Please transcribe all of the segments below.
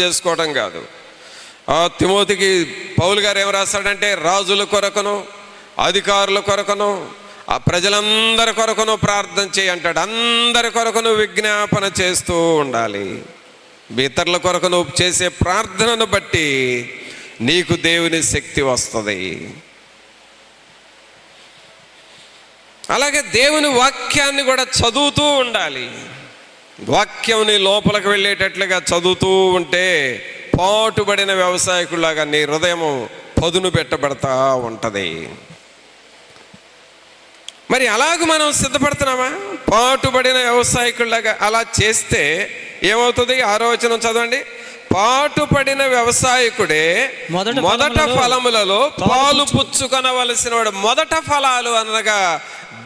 చేసుకోవడం కాదు. తిమోతికి పౌలు గారు ఏం రాస్తాడంటే, రాజుల కొరకును అధికారుల కొరకును ఆ ప్రజలందరి కొరకును ప్రార్థన చేయి అంటాడు. అందరి కొరకును విజ్ఞాపన చేస్తూ ఉండాలి. ఇతరుల కొరకు నువ్వు చేసే ప్రార్థనను బట్టి నీకు దేవుని శక్తి వస్తుంది. అలాగే దేవుని వాక్యాన్ని కూడా చదువుతూ ఉండాలి. వాక్యం నీ లోపలికి వెళ్ళేటట్లుగా చదువుతూ ఉంటే పాటుబడిన వ్యవసాయకులాగా నీ హృదయం పదును పెట్టబడతా ఉంటుంది. మరి అలాగ మనం సిద్ధపడుతున్నామా? పాటుబడిన వ్యవసాయకులాగా అలా చేస్తే ఏమవుతుంది? 6వ వచనం చదవండి. పాటుపడిన వ్యవసాయకుడే మొదట ఫలములలో పాలు పుచ్చుకొనవలసిన వాడు. మొదట ఫలాలు అనగా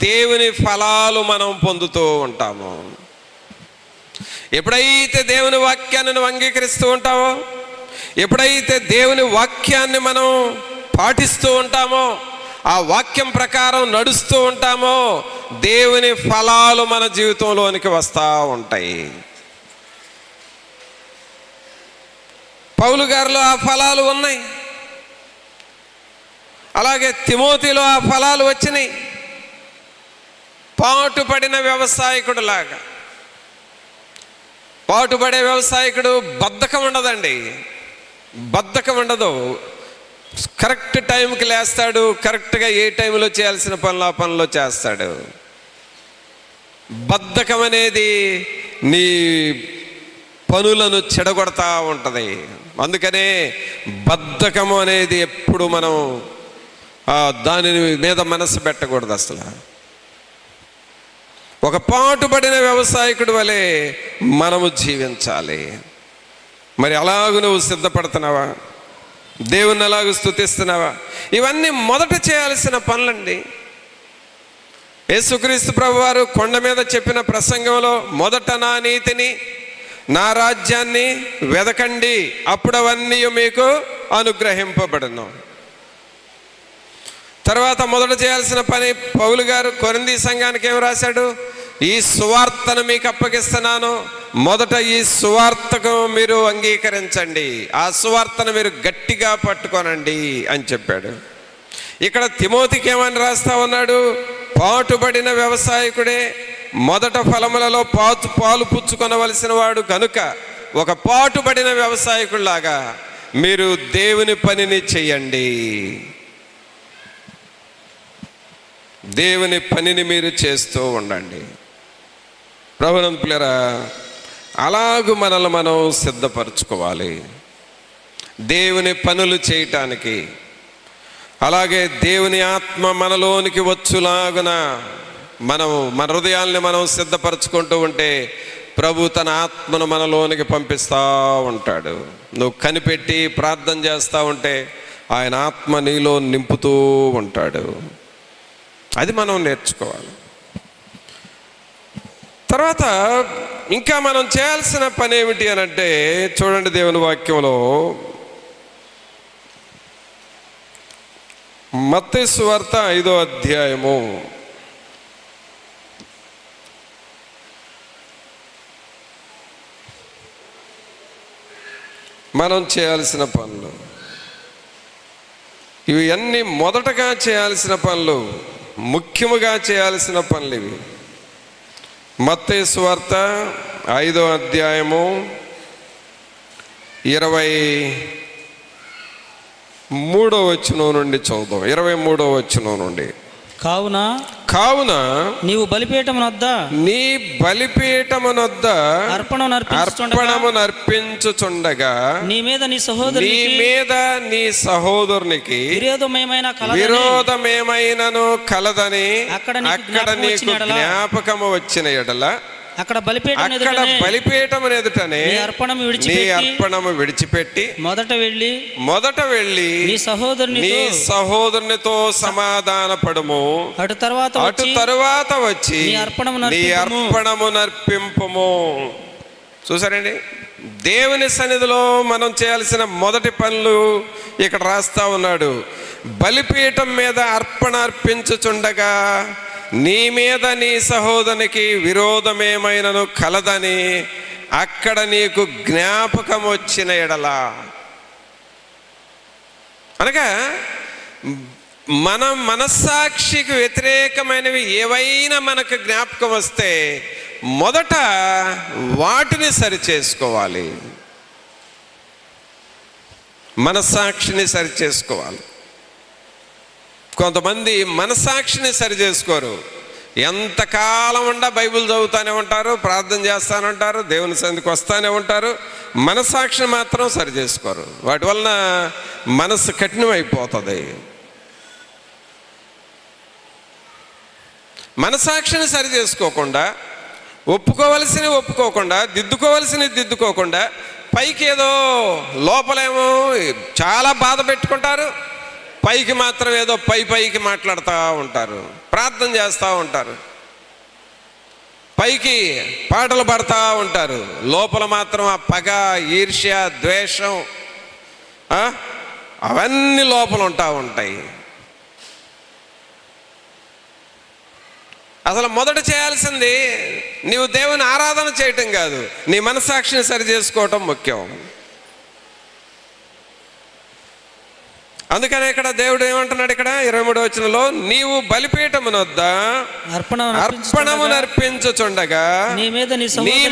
దేవుని ఫలాలు మనం పొందుతూ ఉంటాము. ఎప్పుడైతే దేవుని వాక్యాన్ని నువ్వు అంగీకరిస్తూ ఉంటావో, ఎప్పుడైతే దేవుని వాక్యాన్ని మనం పాటిస్తూ ఉంటామో, ఆ వాక్యం ప్రకారం నడుస్తూ ఉంటామో, దేవుని ఫలాలు మన జీవితంలోనికి వస్తూ ఉంటాయి. పౌలు గారిలో ఆ ఫలాలు ఉన్నాయి. అలాగే తిమోతిలో ఆ ఫలాలు వచ్చినాయి. పాటుపడిన వ్యవసాయకుడు లాగా. పాటుపడే వ్యవసాయకుడు బద్ధకం ఉండదండి, బద్ధకం ఉండదు. కరెక్ట్ టైంకి లేస్తాడు, కరెక్ట్గా ఏ టైంలో చేయాల్సిన పనులు ఆ పనిలో చేస్తాడు. బద్ధకం అనేది నీ పనులను చెడగొడతా ఉంటుంది. అందుకనే బద్ధకము అనేది ఎప్పుడు మనం దాని మీద మనసు పెట్టకూడదు. అసలు ఒక పాటుపడిన వ్యవసాయకుడి వలె మనము జీవించాలి. మరి అలాగూ నువ్వు సిద్ధపడుతున్నావా? దేవుణ్ణి అలాగూ స్తుతిస్తున్నావా? ఇవన్నీ మొదట చేయాల్సిన పనులండి. యేసుక్రీస్తు ప్రభువారు కొండ మీద చెప్పిన ప్రసంగంలో, మొదట నా నీతిని నా రాజ్యాన్ని వెదకండి, అప్పుడు అవన్నీ మీకు అనుగ్రహింపబడును. తర్వాత మొదట చేయాల్సిన పని పౌలు గారు కొరింథీ సంఘానికి ఏం రాశాడు? ఈ సువార్తను మీకు అప్పగిస్తున్నాను, మొదట ఈ సువార్తకు మీరు అంగీకరించండి, ఆ సువార్తను మీరు గట్టిగా పట్టుకోనండి అని చెప్పాడు. ఇక్కడ తిమోతికి ఏమని రాస్తా ఉన్నాడు? పాటుబడిన వ్యవసాయకుడే మొదట ఫలములలో పాలు పుచ్చుకొనవలసిన వాడు కనుక ఒక పాటుబడిన వ్యవసాయకుడిలాగా మీరు దేవుని పనిని చెయ్యండి. దేవుని పనిని మీరు చేస్తూ ఉండండి. ప్రభునంతులారా, అలాగూ మనల్ని మనం సిద్ధపరచుకోవాలి దేవుని పనులు చేయటానికి. అలాగే దేవుని ఆత్మ మనలోనికి వచ్చులాగున మన హృదయాల్ని మనం సిద్ధపరచుకుంటూ ఉంటే ప్రభు తన ఆత్మను మనలోనికి పంపిస్తూ ఉంటాడు. నువ్వు కనిపెట్టి ప్రార్థన చేస్తూ ఉంటే ఆయన ఆత్మ నీలో నింపుతూ ఉంటాడు. అది మనం నేర్చుకోవాలి. తర్వాత ఇంకా మనం చేయాల్సిన పని ఏమిటి అని అంటే, చూడండి దేవుని వాక్యంలో మత్తయి సువార్త 5వ అధ్యాయము 'మనం చేయాల్సిన పనులు ఇవి అన్నీ మొదటగా చేయాల్సిన పనులు, ముఖ్యముగా చేయాల్సిన పనులు ఇవి. మత్తయి సువార్త 5వ అధ్యాయము 23వ వచనం నుండి చదువుదాం. 23వ వచనం నుండి. కావున నీవు బలిపీఠమునొద్ద అర్పణము నర్పించుచుండగా నీ మీద నీ సహోదరునికి విరోధమేమైనను కలదని అక్కడ నీకు జ్ఞాపకము వచ్చిన ఎడల అక్కడ బలిపీఠం ఎదుటనే నీ అర్పణము విడిచిపెట్టి మొదట వెళ్ళి నీ సహోదరునితో సమాధానపడుము. అటు తరువాత వచ్చి నీ అర్పణము నర్పింపుము. చూసారండి, దేవుని సన్నిధిలో మనం చేయాల్సిన మొదటి పనులు ఇక్కడ రాస్తా ఉన్నాడు. బలిపీఠం మీద అర్పణ అర్పించుచుండగా నీ మీద నీ సహోదరునికి విరోధమేమైనను కలదని అక్కడ నీకు జ్ఞాపకం వచ్చిన ఎడల. అనగా మన మనస్సాక్షికి వ్యతిరేకమైనవి ఏవైనా మనకు జ్ఞాపకం వస్తే మొదట వాటిని సరి చేసుకోవాలి. మనస్సాక్షిని సరి చేసుకోవాలి. కొంతమంది మనస్సాక్షిని సరి చేసుకోరు. ఎంతకాలం ఉండా బైబిల్ చదువుతూనే ఉంటారు, ప్రార్థన చేస్తూనే ఉంటారు, దేవుని సన్నిధికి వస్తూనే ఉంటారు, మనస్సాక్షిని మాత్రం సరి చేసుకోరు. వాటి వలన మనసు కఠినమైపోతుంది. మనస్సాక్షిని సరి చేసుకోకుండా, ఒప్పుకోవలసినవి ఒప్పుకోకుండా, దిద్దుకోవలసినవి దిద్దుకోకుండా, పైకి ఏదో లోపలేమో చాలా బాధ పెట్టుకుంటారు, పైకి మాత్రం ఏదో పైకి మాట్లాడుతూ ఉంటారు, ప్రార్థన చేస్తూ ఉంటారు, పైకి పాటలు పాడుతూ ఉంటారు, లోపల మాత్రం ఆ పగ, ఈర్ష్య, ద్వేషం అవన్నీ లోపల ఉంటాయి. అసలు మొదట చేయాల్సింది నీవు దేవుని ఆరాధన చేయటం కాదు, నీ మనస్సాక్షిని సరి చేసుకోవటం ముఖ్యం. అందుకనే ఇక్కడ దేవుడు ఏమంటున్నాడు, ఇక్కడ 23వ వచనంలో, నీవు బలిపీఠమునొద్ద అర్పణము నర్పించుచుండగా నీ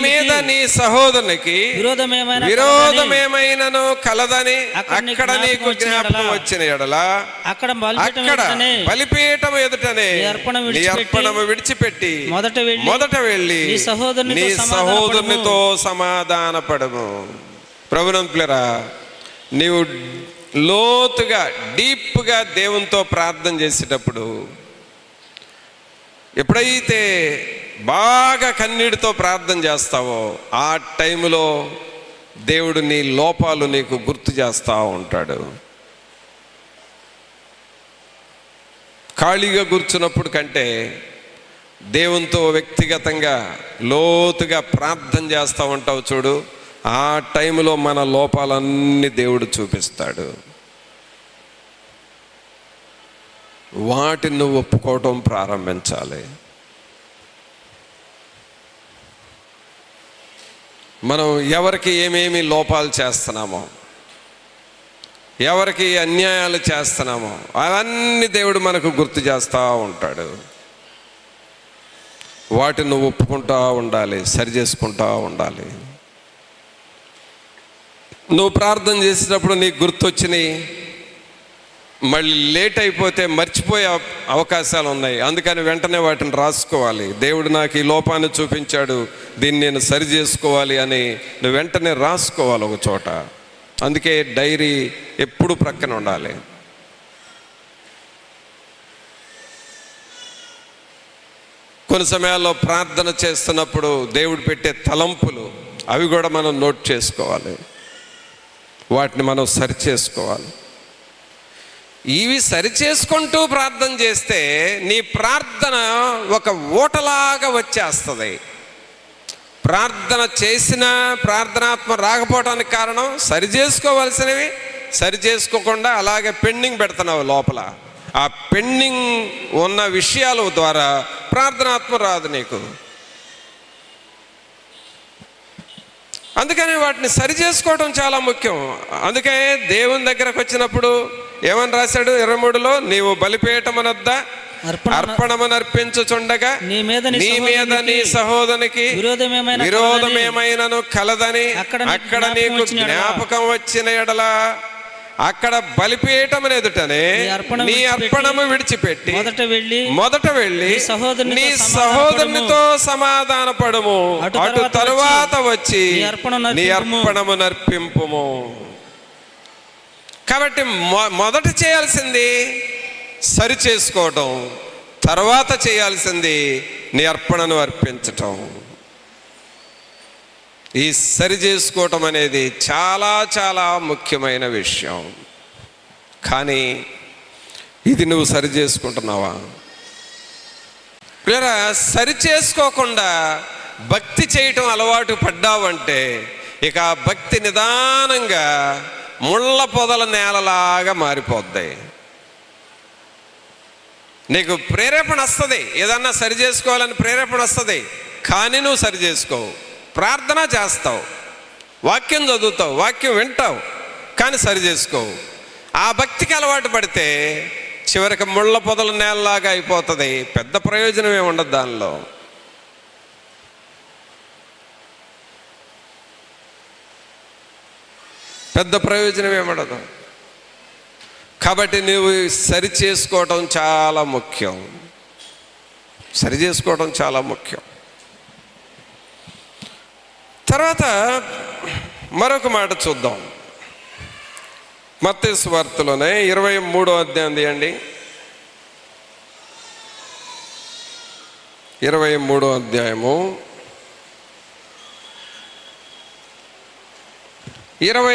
మీద నీ సహోదరునికి విరోధమేమైనను కలదని అక్కడ నీకు జ్ఞాపకం వచ్చిన ఎడల అక్కడ బలిపీఠం ఎదుటనే నీ అర్పణము విడిచిపెట్టి మొదట వెళ్ళి నీ సహోదరునితో సమాధానపడము. ప్రభునంతులారా, నీవు లోతుగా డీప్గా దేవునితో ప్రార్థన చేసేటప్పుడు, ఎప్పుడైతే బాగా కన్నీటితో ప్రార్థన చేస్తావో ఆ టైంలో దేవుడు నీ లోపాలు నీకు గుర్తు చేస్తూ ఉంటాడు. ఖాళీగా కూర్చున్నప్పుడు కంటే దేవునితో వ్యక్తిగతంగా లోతుగా ప్రార్థన చేస్తూ ఉంటావు చూడు, ఆ టైంలో మన లోపాలన్నీ దేవుడు చూపిస్తాడు. వాటిని నువ్వు ఒప్పుకోవటం ప్రారంభించాలి. మనం ఎవరికి ఏమేమి లోపాలు చేస్తున్నామో, ఎవరికి అన్యాయాలు చేస్తున్నామో అవన్నీ దేవుడు మనకు గుర్తు చేస్తూ ఉంటాడు. వాటిని నువ్వు ఒప్పుకుంటూ ఉండాలి, సరి చేసుకుంటూ ఉండాలి. నువ్వు ప్రార్థన చేసేటప్పుడు నీకు గుర్తొచ్చినాయి, మళ్ళీ లేట్ అయిపోతే మర్చిపోయే అవకాశాలు ఉన్నాయి. అందుకని వెంటనే వాటిని రాసుకోవాలి. దేవుడు నాకు ఈ లోపాన్ని చూపించాడు, దీన్ని నేను సరి చేసుకోవాలి అని నువ్వు వెంటనే రాసుకోవాలి ఒక చోట. అందుకే డైరీ ఎప్పుడు ప్రక్కన ఉండాలి. కొన్ని సమయాల్లో ప్రార్థన చేస్తున్నప్పుడు దేవుడు పెట్టే తలంపులు అవి కూడా మనం నోట్ చేసుకోవాలి, వాటిని మనం సరి చేసుకోవాలి. ఇవి సరి చేసుకుంటూ ప్రార్థన చేస్తే నీ ప్రార్థన ఒక ఊటలాగా వచ్చేస్తుంది. ప్రార్థన చేసిన ప్రార్థనాత్మ రాకపోవడానికి కారణం సరి చేసుకోవాల్సినవి సరి చేసుకోకుండా అలాగే పెండింగ్ పెడుతున్నావు లోపల. ఆ పెండింగ్ ఉన్న విషయాల ద్వారా ప్రార్థనాత్మ రాదు నీకు. అందుకని వాటిని సరి చేసుకోవడం చాలా ముఖ్యం. అందుకే దేవుని దగ్గరకు వచ్చినప్పుడు ఏమని రాశాడు 23లో, నీవు బలిపీఠమునొద్ద అర్పణము నర్పించుచుండగా నీ మీద నీ సహోదరునికి విరోధమేమైనను కలదని అక్కడ నీకు జ్ఞాపకం వచ్చిన ఎడల అక్కడ బలిపీఠమున ఎదుటనే నీ అర్పణము విడిచిపెట్టి మొదట వెళ్ళి నీ సహోదరునితో సమాధానపడము, అటు తరువాత వచ్చి నీ అర్పణము నర్పింపుము. కాబట్టి మొదట చేయాల్సింది సరి చేసుకోవటం, తర్వాత చేయాల్సింది నీ అర్పణను అర్పించటం. ఈ సరి చేసుకోవటం అనేది చాలా చాలా ముఖ్యమైన విషయం. కానీ ఇది నువ్వు సరి చేసుకుంటున్నావా? లేదా సరి చేసుకోకుండా భక్తి చేయటం అలవాటు పడ్డావంటే ఇక ఆ భక్తి నిదానంగా ముళ్ళ పొదల నేలలాగా మారిపోద్ది. నీకు ప్రేరేపణ వస్తుంది, ఏదన్నా సరి చేసుకోవాలని ప్రేరేపణ వస్తుంది, కానీ నువ్వు సరి చేసుకోవు. ప్రార్థన చేస్తావు, వాక్యం చదువుతావు, వాక్యం వింటావు, కానీ సరి చేసుకోవు. ఆ భక్తికి అలవాటు పడితే చివరికి ముళ్ళ పొదల నేలలాగా అయిపోతుంది. పెద్ద ప్రయోజనం ఏమి ఉండదు దానిలో. పెద్ద ప్రయోజనం ఏముండదు. కాబట్టి నువ్వు సరి చేసుకోవటం చాలా ముఖ్యం. సరి చేసుకోవడం చాలా ముఖ్యం. తర్వాత మరొక మాట చూద్దాం. మత్తయి సువార్తలోనే 23వ అధ్యాయం తీయండి. 23వ అధ్యాయము 25వ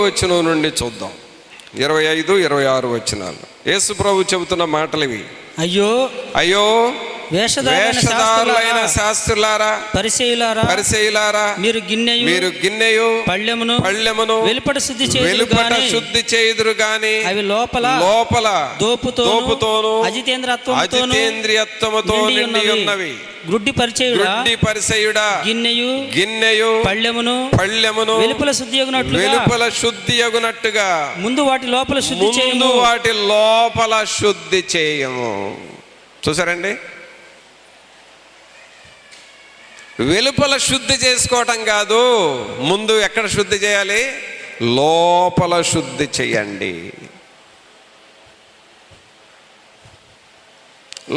వచనం నుండి చూద్దాం. 25, 26 వచనాలు. యేసు ప్రభు చెబుతున్న మాటలు ఇవి. అయ్యో అయ్యో వేషధారులైన శాస్త్రులారా, పరిసయ్యులారా, మీరు గిన్నెయు పళ్ళెమును వెలుపట శుద్ధి చేయుదురు గాని అవి లోపల దోపుతోను అజితేంద్రియత్వముతో నిండి ఉన్నవి. గ్రుడ్డి పరిచయుడా గిన్నెయు పళ్ళెమును వెలుపల శుద్ధియగునట్టుగా ముందు వాటి లోపల శుద్ధి చేయము. చూసారండి, వెలుపల శుద్ధి చేసుకోవటం కాదు, ముందు ఎక్కడ శుద్ధి చేయాలి? లోపల శుద్ధి చేయండి.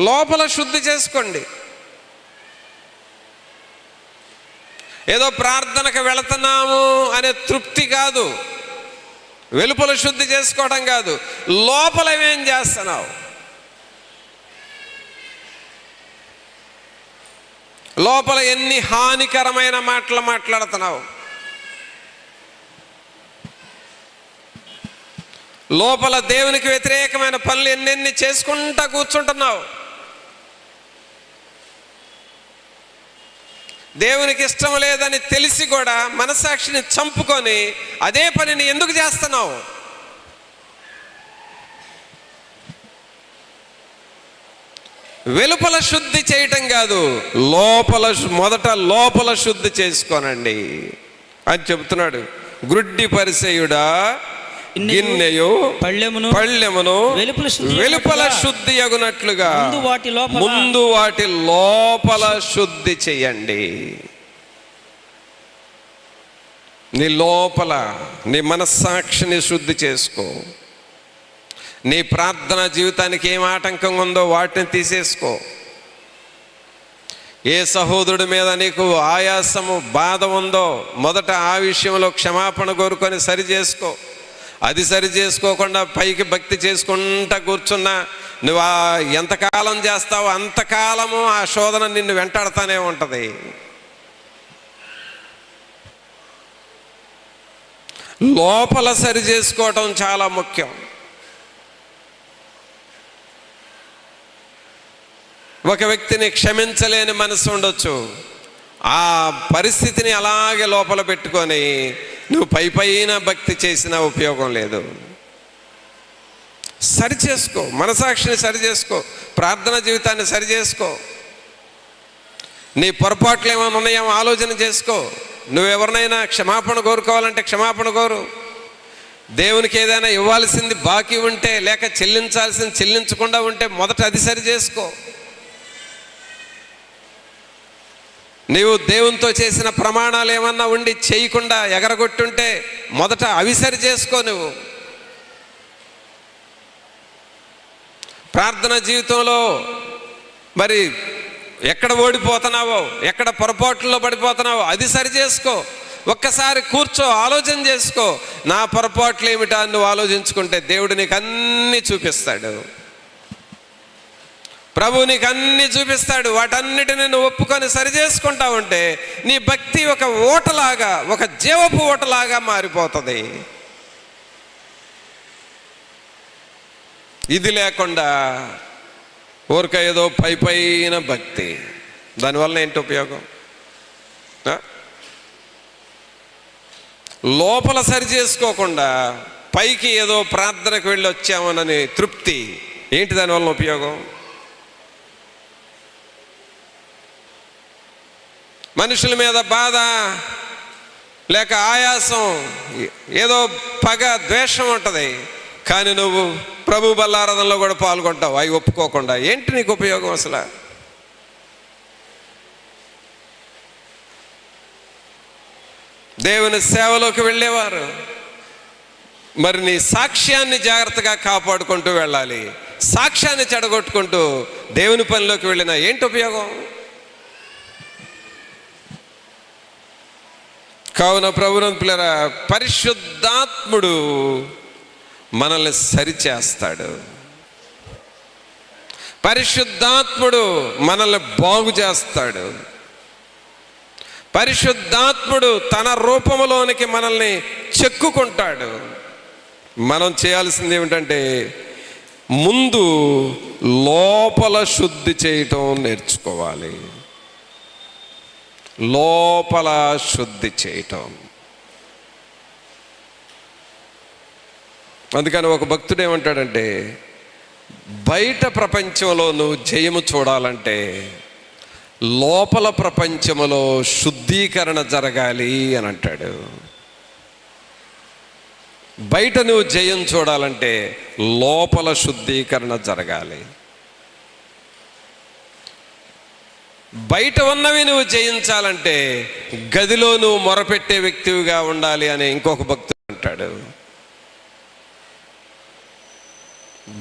లోపల శుద్ధి చేసుకోండి. ఏదో ప్రార్థనకు వెళుతున్నాము అనే తృప్తి కాదు, వెలుపల శుద్ధి చేసుకోవడం కాదు, లోపల ఏం చేస్తున్నావు? లోపల ఎన్ని హానికరమైన మాటలు మాట్లాడుతున్నావు? లోపల దేవునికి వ్యతిరేకమైన పనులు ఎన్నెన్ని చేసుకుంటా కూర్చుంటున్నావు. దేవునికి ఇష్టం లేదని తెలిసి కూడా మనసాక్షిని చంపుకొని అదే పనిని ఎందుకు చేస్తున్నావు? వెలుపల శుద్ధి చేయటం కాదు, మొదట లోపల శుద్ధి చేసుకోనండి అని చెబుతున్నాడు. గ్రుడ్డి పరిసయుడా గిన్నెయు పళ్ళెమును వెలుపల శుద్ధి అగునట్లుగా ముందు వాటి లోపల శుద్ధి చేయండి. నీ లోపల నీ మనస్సాక్షిని శుద్ధి చేసుకో. నీ ప్రార్థన జీవితానికి ఏం ఆటంకం ఉందో వాటిని తీసేసుకో. ఏ సహోదరుడి మీద నీకు ఆయాసము బాధ ఉందో మొదట ఆ విషయంలో క్షమాపణ కోరుకొని సరి చేసుకో. అది సరి చేసుకోకుండా పైకి భక్తి చేసుకుంటా కూర్చున్నా నువ్వు ఎంతకాలం చేస్తావో అంతకాలము ఆ శోధన నిన్ను వెంటాడుతూనే ఉంటుంది. లోపల సరి చేసుకోవటం చాలా ముఖ్యం. ఒక వ్యక్తిని క్షమించలేని మనసు ఉండొచ్చు. ఆ పరిస్థితిని అలాగే లోపల పెట్టుకొని నువ్వు పైన భక్తి చేసినా ఉపయోగం లేదు. సరి చేసుకో, మనసాక్షిని సరి చేసుకో, ప్రార్థన జీవితాన్ని సరి చేసుకో. నీ పొరపాట్లు ఏమైనా ఉన్నాయేమో ఆలోచన చేసుకో. నువ్వెవరినైనా క్షమాపణ కోరుకోవాలంటే క్షమాపణ కోరు. దేవునికి ఏదైనా ఇవ్వాల్సింది బాకీ ఉంటే లేక చెల్లించాల్సింది చెల్లించకుండా ఉంటే మొదట అది సరి చేసుకో. నీవు దేవునితో చేసిన ప్రమాణాలు ఏమన్నా ఉండి చేయకుండా ఎగరగొట్టుంటే మొదట అవి సరి చేసుకో. నువ్వు ప్రార్థన జీవితంలో మరి ఎక్కడ ఓడిపోతున్నావో, ఎక్కడ పొరపాట్లలో పడిపోతున్నావో అది సరి చేసుకో. ఒక్కసారి కూర్చో, ఆలోచన చేసుకో. నా పొరపాట్లు ఏమిటా నువ్వు ఆలోచించుకుంటే దేవుడు నీకు అన్నీ చూపిస్తాడు. ప్రభు నీకు అన్నీ చూపిస్తాడు. వాటన్నిటిని నువ్వు ఒప్పుకొని సరి చేసుకుంటా ఉంటే నీ భక్తి ఒక ఓటలాగా, ఒక జీవపు ఓటలాగా మారిపోతుంది. ఇది లేకుండా ఊరిక ఏదో పైన భక్తి, దానివల్ల ఏంటి ఉపయోగం? లోపల సరి చేసుకోకుండా పైకి ఏదో ప్రార్థనకు వెళ్ళి వచ్చామనని తృప్తి, ఏంటి దానివల్ల ఉపయోగం? మనుషుల మీద బాధ, లేక ఆయాసం, ఏదో పగ, ద్వేషం ఉంటుంది. కానీ నువ్వు ప్రభు బల్లారాధనలో కూడా పాల్గొంటావు అవి ఒప్పుకోకుండా. ఏంటి నీకు ఉపయోగం అసలు? దేవుని సేవలోకి వెళ్ళేవారు మరి నీ సాక్ష్యాన్ని జాగ్రత్తగా కాపాడుకుంటూ వెళ్ళాలి. సాక్ష్యాన్ని చెడగొట్టుకుంటూ దేవుని పనిలోకి వెళ్ళినా ఏంటి ఉపయోగం? కావున ప్రభువునందు పిల్లరా, పరిశుద్ధాత్ముడు మనల్ని సరిచేస్తాడు. పరిశుద్ధాత్ముడు మనల్ని బాగు చేస్తాడు. పరిశుద్ధాత్ముడు తన రూపంలోనికి మనల్ని చెక్కుకుంటాడు. మనం చేయాల్సింది ఏమిటంటే ముందు లోపల శుద్ధి చేయటం నేర్చుకోవాలి. లోపల శుద్ధి చేయటం. అందుకని ఒక భక్తుడు ఏమంటాడంటే, బయట ప్రపంచంలో నువ్వు జయము చూడాలంటే లోపల ప్రపంచంలో శుద్ధీకరణ జరగాలి అని అంటాడు. బయట నువ్వు జయం చూడాలంటే లోపల శుద్ధీకరణ జరగాలి. బయట ఉన్నవి నువ్వు జయించాలంటే గదిలో నువ్వు మొరపెట్టే వ్యక్తివిగా ఉండాలి అని ఇంకొక భక్తుడు అంటాడు.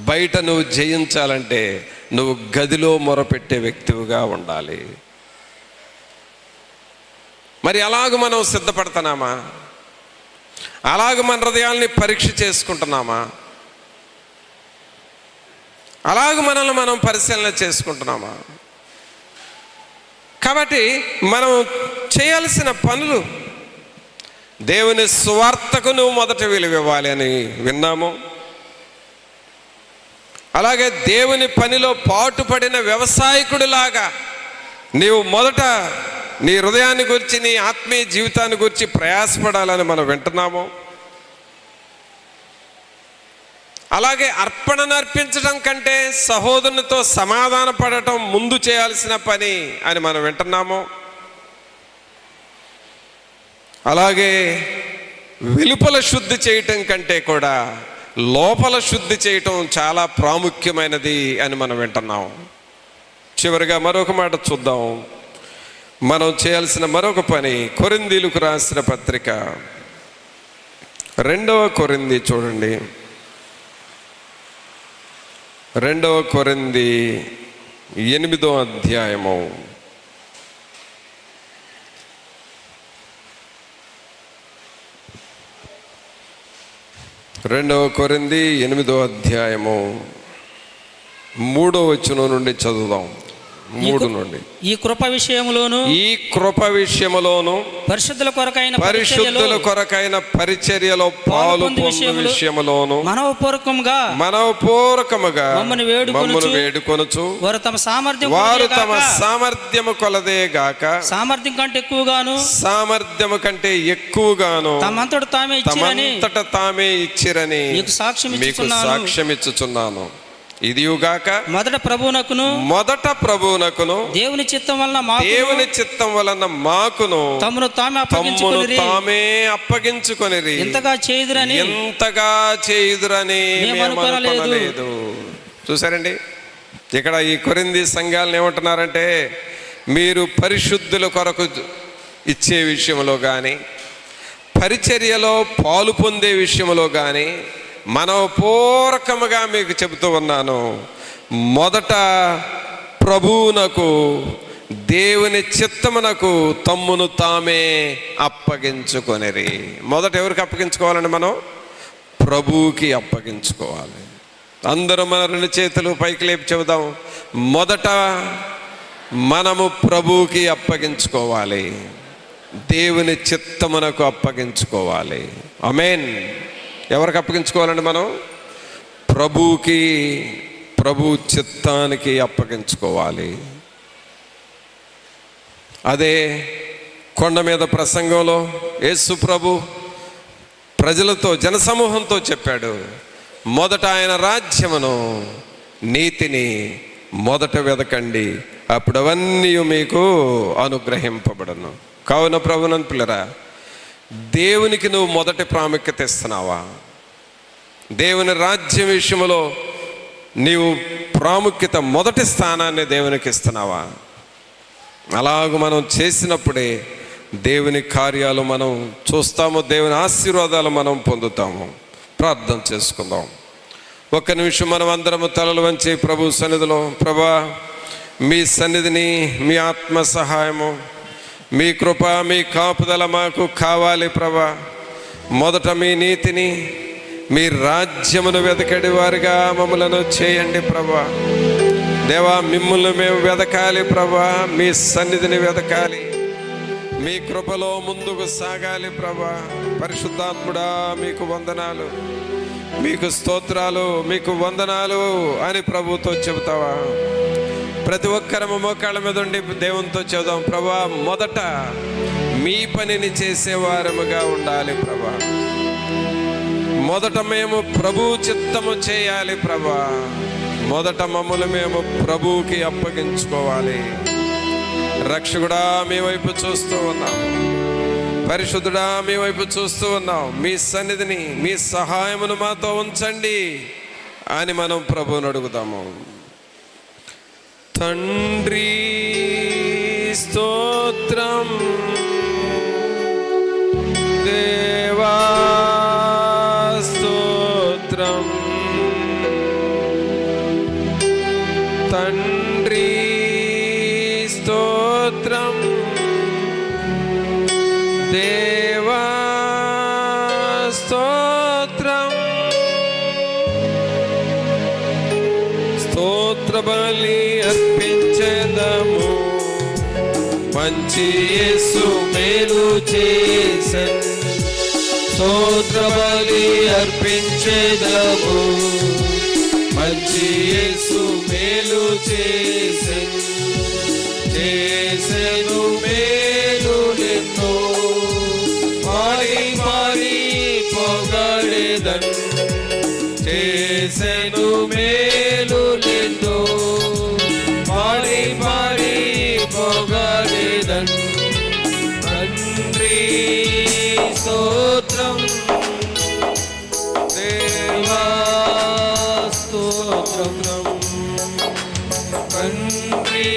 బయట నువ్వు జయించాలంటే నువ్వు గదిలో మొరపెట్టే వ్యక్తివిగా ఉండాలి. మరి అలాగ మనం సిద్ధపడుతున్నామా? అలాగ మన హృదయాల్ని పరీక్ష చేసుకుంటున్నామా? అలాగ మనల్ని మనం పరిశీలన చేసుకుంటున్నామా? కాబట్టి మనం చేయాల్సిన పనులు, దేవుని సువార్తకు నువ్వు మొదట విలువ ఇవ్వాలి అని విన్నాము. అలాగే దేవుని పనిలో పాటుపడిన వ్యవసాయకుడిలాగా నీవు మొదట నీ హృదయాన్ని గురించి, నీ ఆత్మీయ జీవితాన్ని గురించి ప్రయాసపడాలని మనం వింటున్నాము. అలాగే అర్పణను అర్పించడం కంటే సహోదరునితో సమాధాన పడటం ముందు చేయాల్సిన పని అని మనం వింటున్నాము. అలాగే వెలుపల శుద్ధి చేయటం కంటే కూడా లోపల శుద్ధి చేయటం చాలా ప్రాముఖ్యమైనది అని మనం వింటున్నాం. చివరిగా మరొక మాట చూద్దాం. మనం చేయాల్సిన మరొక పని, కొరింథీయులకు రాసిన పత్రిక 2వ కొరింథీ చూడండి. 2వ కొరింథీ 8వ అధ్యాయము 2వ కొరింథీ 8వ అధ్యాయము 3వ వచనం నుండి చదువుదాం. 3 నుండి. ఈ కృప విషయములోను పరిశుద్ధుల కొరకైన పరిచర్యలో పాలు పొందు విషయములోను మనఃపూర్వకముగా మమ్మను వేడుకొనుచు వారు తమ సామర్థ్యము కొలదే గాక సామర్థ్యము కంటే ఎక్కువగాను తమంతట తామే ఇచ్చిరని మీకు సాక్ష్యమిచ్చుచున్నాను. ఇదియుగాక మొదట ప్రభువునకును దేవుని చిత్తం వలన మాకును తమ్మును తామే అప్పగించుకొనిరి. ఎంతగా చేయుదురని మేము అనుకొనలేదు. చూసారండి, ఇక్కడ ఈ కొరింథీ సంఘాలను ఏమంటున్నారంటే, మీరు పరిశుద్ధుల కొరకు ఇచ్చే విషయంలో కానీ, పరిచర్యలో పాలు పొందే విషయంలో కానీ మనఃపూర్వకముగా మీకు చెబుతూ ఉన్నాను, మొదట ప్రభువునకు, దేవుని చిత్తమునకు తమ్మును తామే అప్పగించుకొనిరి. మొదట ఎవరికి అప్పగించుకోవాలండి? మనం ప్రభువుకి అప్పగించుకోవాలి. అందరూ మన 2 చేతులు పైకి లేపి చెబుదాం, మొదట మనము ప్రభువుకి అప్పగించుకోవాలి, దేవుని చిత్తమునకు అప్పగించుకోవాలి. ఆమేన్. ఎవరికి అప్పగించుకోవాలండి? మనం ప్రభువుకి, ప్రభు చిత్తానికి అప్పగించుకోవాలి. అదే కొండ మీద ప్రసంగంలో యేసు ప్రభు ప్రజలతో, జనసమూహంతో చెప్పాడు, మొదట ఆయన రాజ్యమును, నీతిని మొదట వెదకండి, అప్పుడు అవన్నీ మీకు అనుగ్రహింపబడను. కావున ప్రభునందు పిల్లరా, దేవునికి నువ్వు మొదటి ప్రాముఖ్యత ఇస్తున్నావా? దేవుని రాజ్యం విషయంలో నీవు ప్రాముఖ్యత, మొదటి స్థానాన్ని దేవునికి ఇస్తున్నావా? అలాగ మనం చేసినప్పుడే దేవుని కార్యాలు మనం చూస్తాము, దేవుని ఆశీర్వాదాలు మనం పొందుతాము. ప్రార్థన చేసుకుందాం. ఒక్క నిమిషం మనం అందరము తలలు వంచి ప్రభు సన్నిధిలో, ప్రభా మీ సన్నిధిని, మీ ఆత్మ సహాయము, మీ కృప, మీ కాపుదల మాకు కావాలి ప్రభా. మొదట మీ నీతిని, మీ రాజ్యమును వెతకడి వారిగా మమ్మలను చేయండి ప్రభా. దేవా, మిమ్మల్ని మేము వెతకాలి ప్రభా, మీ సన్నిధిని వెతకాలి, మీ కృపలో ముందుకు సాగాలి ప్రభా. పరిశుద్ధాత్ముడా, మీకు వందనాలు, మీకు స్తోత్రాలు, మీకు వందనాలు అని ప్రభుతో చెబుతావా? ప్రతి ఒక్కరము మోకాళ్ళ మీద ఉండి దేవునితో చెబుదాం, ప్రభా మొదట మీ పనిని చేసేవారముగా ఉండాలి ప్రభా. మొదట మేము ప్రభు చిత్తము చేయాలి ప్రభా. మొదట మమ్మల్ని మేము ప్రభువుకి అప్పగించుకోవాలి. రక్షకుడా, మీ వైపు చూస్తూ ఉన్నాం. పరిశుద్ధుడా, మీ వైపు చూస్తూ ఉన్నాం. మీ సన్నిధిని, మీ సహాయమును మాతో ఉంచండి అని మనం ప్రభువుని అడుగుదాము. తండ్రి స్తోత్రం, దేవా స్తోత్రం, తండ్రి స్తోత్రం, దేవా స్తోత్రం. స్తోత్ర బలి అర్పించెదము, మంచి యేసు మేలు చేసెను. స్తోత్ర బలి అర్పించెదము, మంచి యేసు మేలు చేసెను. చేసెను మేలు నిన్నో, మారి మారి పొగడెదను. చేసెను మేలు నిన్నో, మారి మారి పొగడెదను. తండ్రి స్తోత్రం, దేవా స్తోత్రం, తండ్రి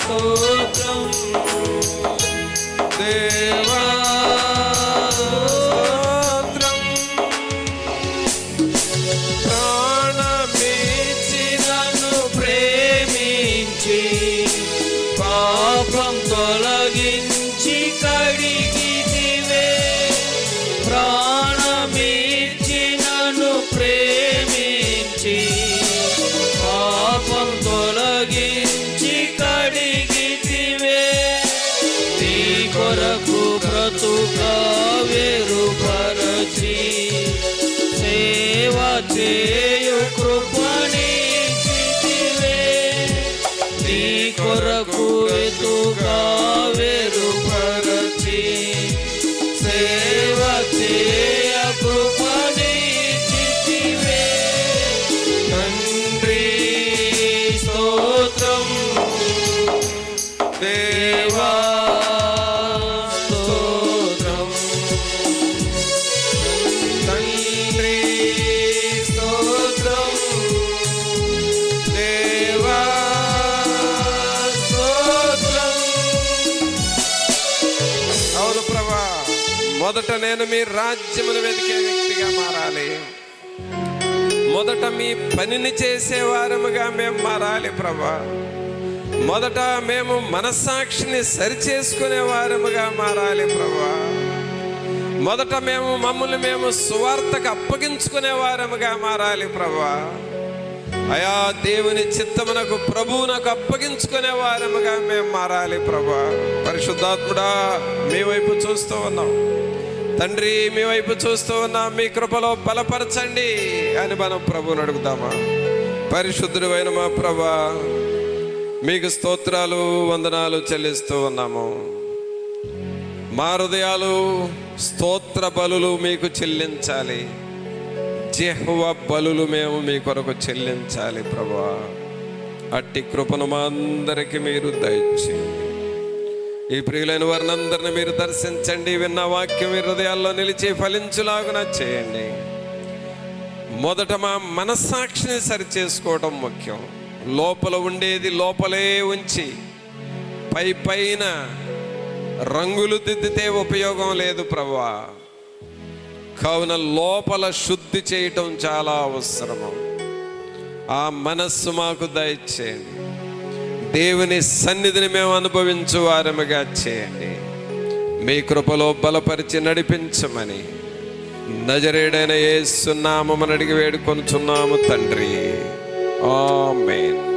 స్తోత్రం, దేవా స్తోత్రం. ప్రాణమిచ్చి నన్ను ప్రేమించి, పాపం తొలగించి కడిగితివే. ప్రాణమిచ్చి నన్ను ప్రేమించి, పాపం తొలగించి కడిగితివే. నీ కొరకు బ్రతుక వేరుపరచి, సేవ చేయు కృపణించితివే. నీ కొరకు వెతుక వేరుపరచి, సేవ చేయ కృపణించితివే. తండ్రి స్తోత్రం, దేవా స్తోత్రం, తండ్రి స్తోత్రం, దేవా స్తోత్రం. అవును ప్రభా, మొదట నేను మీ రాజ్యమును వెతికే వ్యక్తిగా మారాలి. మొదట మీ పనిని చేసేవారముగా మేము మారాలి ప్రభా. మొదట మేము మనస్సాక్షిని సరిచేసుకునే వారముగా మారాలి ప్రభా. మొదట మేము మమ్మల్ని మేము సువార్తకు అప్పగించుకునే వారముగా మారాలి ప్రభా. అయా, దేవుని చిత్తమునకు, ప్రభువునకు అప్పగించుకునే వారముగా మేము మారాలి ప్రభా. పరిశుద్ధాత్ముడా, మీ వైపు చూస్తూ ఉన్నాం తండ్రి, మీ వైపు చూస్తూ ఉన్నాం. మీ కృపలో బలపరచండి అని మనం ప్రభువుని అడుగుతామా? పరిశుద్ధుడైన మా ప్రభా, మీకు స్తోత్రాలు, వందనాలు చెల్లిస్తూ ఉన్నాము. మా హృదయాలు స్తోత్ర బలులు మీకు చెల్లించాలి. జెహోవా బలులు మేము మీ కొరకు చెల్లించాలి ప్రభువా. అట్టి కృపను మా అందరికీ మీరు దయచేయండి. ఈ ప్రియులైన వారిని అందరిని మీరు దర్శించండి. విన్న వాక్యం మీ హృదయాల్లో నిలిచి ఫలించులాగున చేయండి. మొదట మా మనస్సాక్షిని సరి చేసుకోవడం ముఖ్యం. లోపల ఉండేది లోపలే ఉంచి పైన రంగులు దిద్దితే ఉపయోగం లేదు ప్రభువా. కావున లోపల శుద్ధి చేయటం చాలా అవసరము. ఆ మనస్సు మాకు దయచేయండి. దేవుని సన్నిధిని మేము అనుభవించు వారముగా చేయండి. మీ కృపలో బలపరిచి నడిపించమని నజరేయుడైన యేసు నామమున అడిగి వేడుకొనుచున్నాము తండ్రి. ఆమేన్.